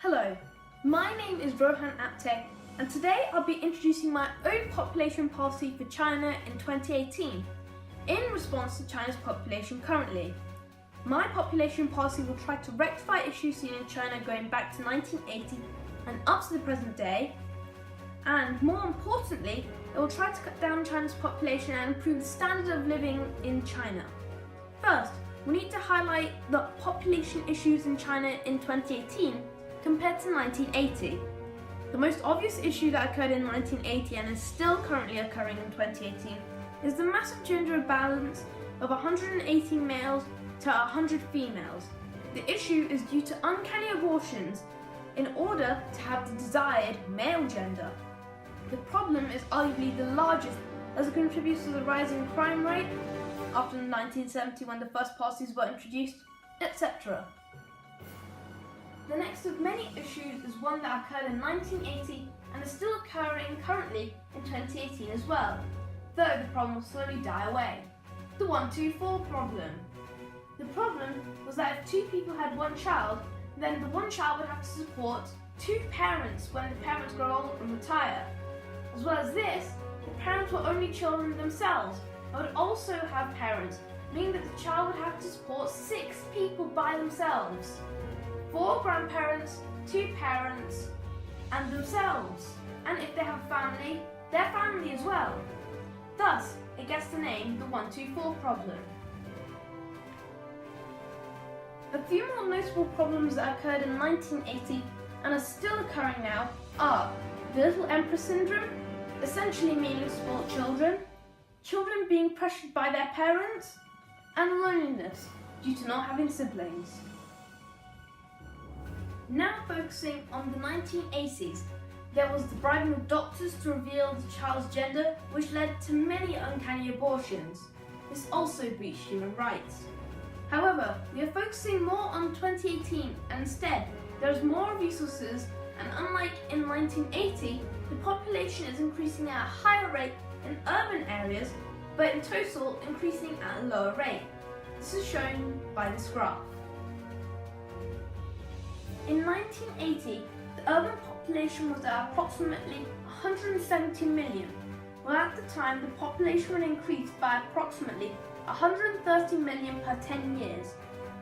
Hello, my name is Rohan Apte, and today I'll be introducing my own population policy for China in 2018 in response to China's population currently. My population policy will try to rectify issues seen in China going back to 1980 and up to the present day, and more importantly, it will try to cut down China's population and improve the standard of living in China. First, we need to highlight the population issues in China in 2018 compared to 1980. The most obvious issue that occurred in 1980 and is still currently occurring in 2018 is the massive gender imbalance of 180 males to 100 females. The issue is due to uncanny abortions in order to have the desired male gender. The problem is arguably the largest as it contributes to the rising crime rate after 1970 when the first policies were introduced, etc. The next of many issues is one that occurred in 1980 and is still occurring currently in 2018 as well, though the problem will slowly die away. The 1-2-4 problem. The problem was that if two people had one child, then the one child would have to support two parents when the parents grow old and retire. As well as this, the parents were only children themselves and would also have parents, meaning that the child would have to support 6 people by themselves. 4 grandparents, 2 parents, and themselves. And if they have family, their family as well. Thus, it gets the name the 1-2-4 problem. A few more notable problems that occurred in 1980 and are still occurring now are the Little Emperor Syndrome, essentially meaning spoiled children, children being pressured by their parents, and loneliness due to not having siblings. Now focusing on the 1980s, there was the bribing of doctors to reveal the child's gender, which led to many uncanny abortions. This also breached human rights. However, we are focusing more on 2018 and instead there is more resources, and unlike in 1980, the population is increasing at a higher rate in urban areas, but in total increasing at a lower rate. This is shown by this graph. In 1980, the urban population was at approximately 170 million, while at the time the population would increase by approximately 130 million per 10 years,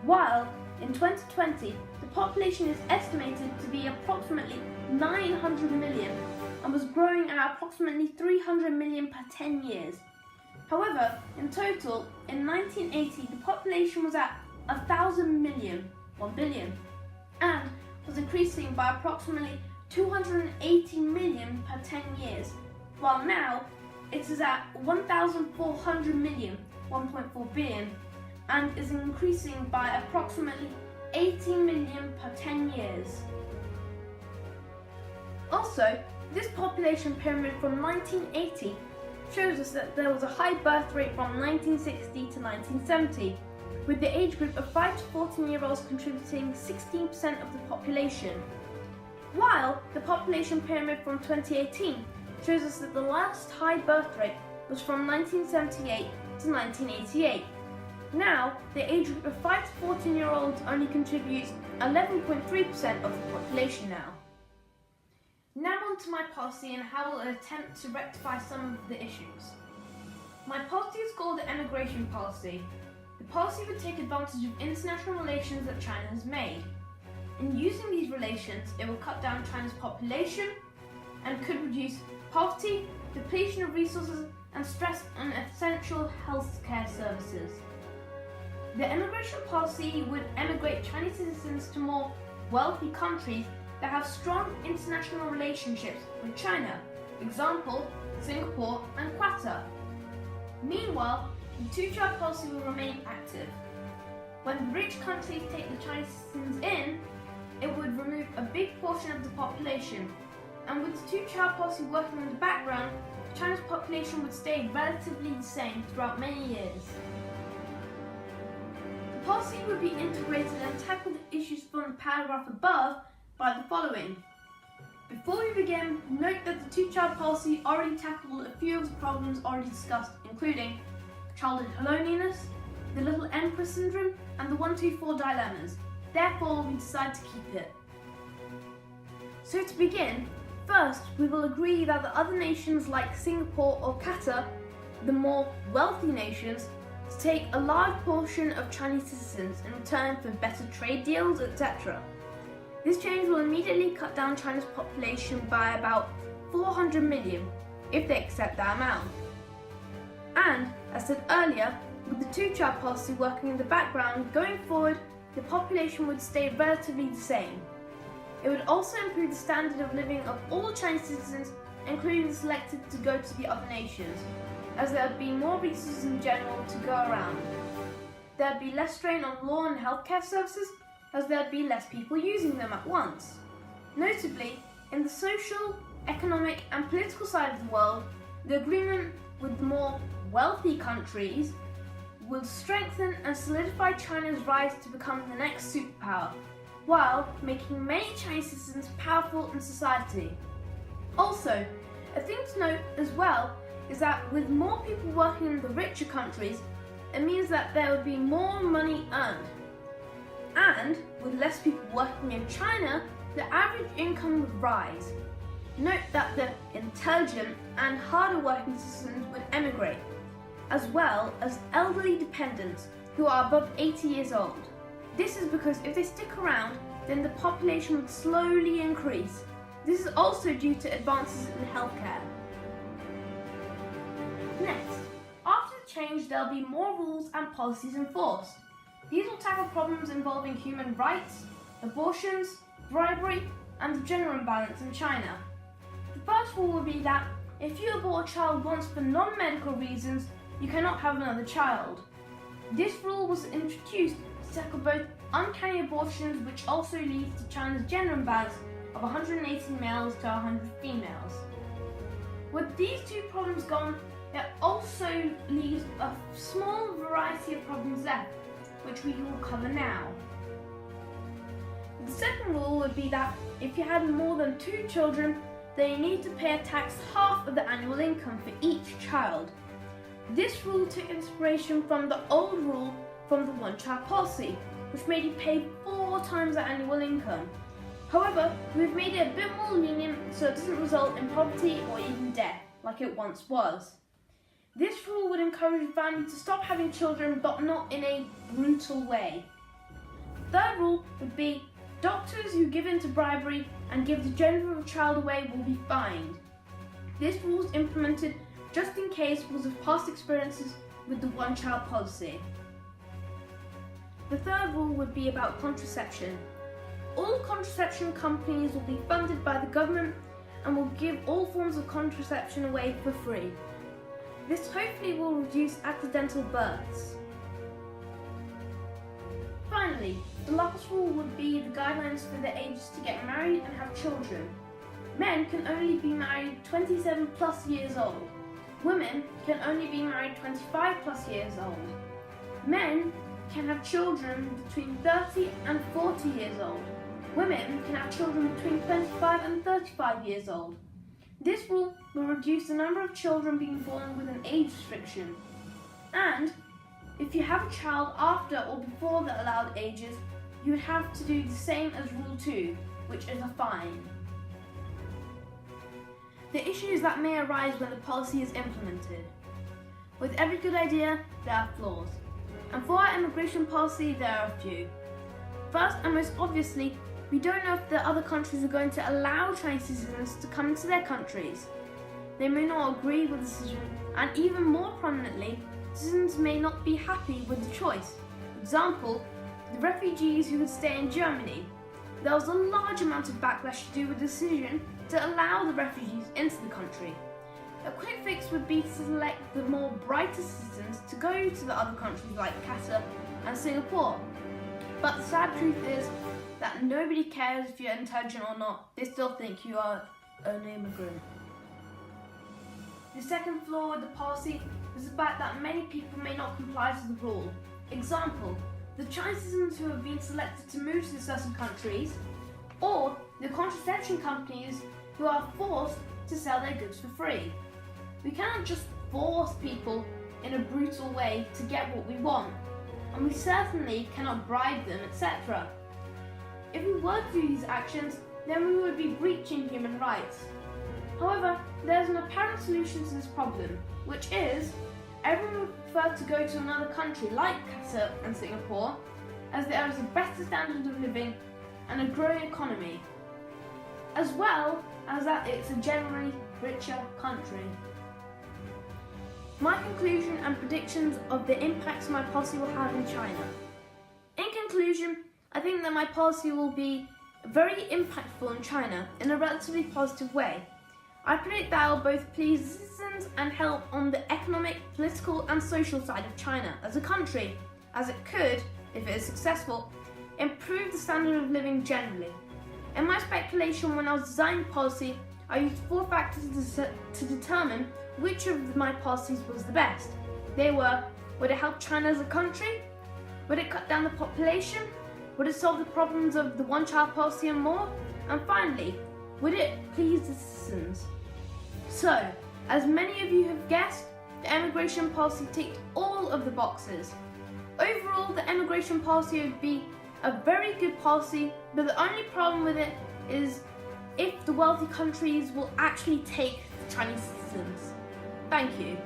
while in 2020 the population is estimated to be approximately 900 million and was growing at approximately 300 million per 10 years. However, in total, in 1980 the population was at 1,000 million, 1 billion, and was increasing by approximately 280 million per 10 years, while now it is at 1,400 million, 1.4 billion, and is increasing by approximately 18 million per 10 years. Also, this population pyramid from 1980 shows us that there was a high birth rate from 1960 to 1970, with the age group of 5 to 14-year-olds contributing 16% of the population, while the population pyramid from 2018 shows us that the last high birth rate was from 1978 to 1988. Now, the age group of 5 to 14-year-olds only contributes 11.3% of the population now. Now on to my policy and how we'll attempt to rectify some of the issues. My policy is called the Emigration Policy. The policy would take advantage of international relations that China has made. In using these relations, it will cut down China's population and could reduce poverty, depletion of resources, and stress on essential healthcare services. The immigration policy would emigrate Chinese citizens to more wealthy countries that have strong international relationships with China, example, Singapore and Qatar. Meanwhile, the two-child policy will remain active. When the rich countries take the Chinese citizens in, it would remove a big portion of the population, and with the two-child policy working in the background, China's population would stay relatively the same throughout many years. The policy would be integrated and tackle the issues from the paragraph above by the following. Before we begin, note that the two-child policy already tackled a few of the problems already discussed, including childhood loneliness, the Little Emperor Syndrome, and the 1-2-4 dilemmas. Therefore, we decided to keep it. So to begin, first we will agree that the other nations like Singapore or Qatar, the more wealthy nations, to take a large portion of Chinese citizens in return for better trade deals, etc. This change will immediately cut down China's population by about 400 million, if they accept that amount. And, as said earlier, with the two-child policy working in the background, going forward, the population would stay relatively the same. It would also improve the standard of living of all Chinese citizens, including the selected to go to the other nations, as there would be more resources in general to go around. There would be less strain on law and healthcare services, as there would be less people using them at once. Notably, in the social, economic and political side of the world, the agreement with the more wealthy countries will strengthen and solidify China's rise to become the next superpower, while making many Chinese citizens powerful in society. Also, a thing to note as well is that with more people working in the richer countries, it means that there would be more money earned. And with less people working in China, the average income would rise. Note that the intelligent and harder working citizens would emigrate, as well as elderly dependents who are above 80 years old. This is because if they stick around, then the population would slowly increase. This is also due to advances in healthcare. Next, after the change, there will be more rules and policies enforced. These will tackle problems involving human rights, abortions, bribery, and the gender imbalance in China. The first rule will be that if you abort a child once for non-medical reasons, you cannot have another child. This rule was introduced to tackle both uncanny abortions, which also leads to China's gender imbalance of 180 males to 100 females. With these two problems gone, it also leaves a small variety of problems left, which we will cover now. The second rule would be that if you had more than 2 children, then you need to pay a tax half of the annual income for each child. This rule took inspiration from the old rule from the one-child policy, which made you pay 4 times the annual income. However, we've made it a bit more lenient so it doesn't result in poverty or even death, like it once was. This rule would encourage families to stop having children, but not in a brutal way. The third rule would be doctors who give in to bribery and give the gender of a child away will be fined. This rule was implemented just in case because of past experiences with the one-child policy. The third rule would be about contraception. All contraception companies will be funded by the government and will give all forms of contraception away for free. This hopefully will reduce accidental births. Finally, the last rule would be the guidelines for the ages to get married and have children. Men can only be married 27 plus years old. Women can only be married 25 plus years old. Men can have children between 30 and 40 years old. Women can have children between 25 and 35 years old. This rule will reduce the number of children being born with an age restriction. And if you have a child after or before the allowed ages, you would have to do the same as Rule 2, which is a fine. The issues that may arise when the policy is implemented. With every good idea, there are flaws. And for our immigration policy, there are a few. First and most obviously, we don't know if the other countries are going to allow Chinese citizens to come into their countries. They may not agree with the decision, and even more prominently, citizens may not be happy with the choice. For example, the refugees who would stay in Germany. There was a large amount of backlash to do with the decision to allow the refugees into the country. A quick fix would be to select the more brighter citizens to go to the other countries like Qatar and Singapore. But the sad truth is that nobody cares if you're intelligent or not. They still think you are an immigrant. The second flaw with the policy is the fact that many people may not comply to the rule. Example, the Chinese citizens who have been selected to move to certain countries, or the contraception companies who are forced to sell their goods for free. We cannot just force people in a brutal way to get what we want, and we certainly cannot bribe them, etc. If we were to do these actions, then we would be breaching human rights. However, there's an apparent solution to this problem, which is everyone would prefer to go to another country like Qatar and Singapore, as there is a better standard of living and a growing economy, as well as that it's a generally richer country. My conclusion and predictions of the impacts my policy will have in China. In conclusion, I think that my policy will be very impactful in China in a relatively positive way. I predict that it will both please citizens and help on the economic, political and social side of China as a country, as it could, if it is successful, improve the standard of living generally. In my speculation when I was designing policy, I used 4 factors to determine which of my policies was the best. They were, would it help China as a country? Would it cut down the population? Would it solve the problems of the one-child policy and more? And finally, would it please the citizens? So, as many of you have guessed, the immigration policy ticked all of the boxes. Overall, the immigration policy would be a very good policy, but the only problem with it is if the wealthy countries will actually take the Chinese citizens. Thank you.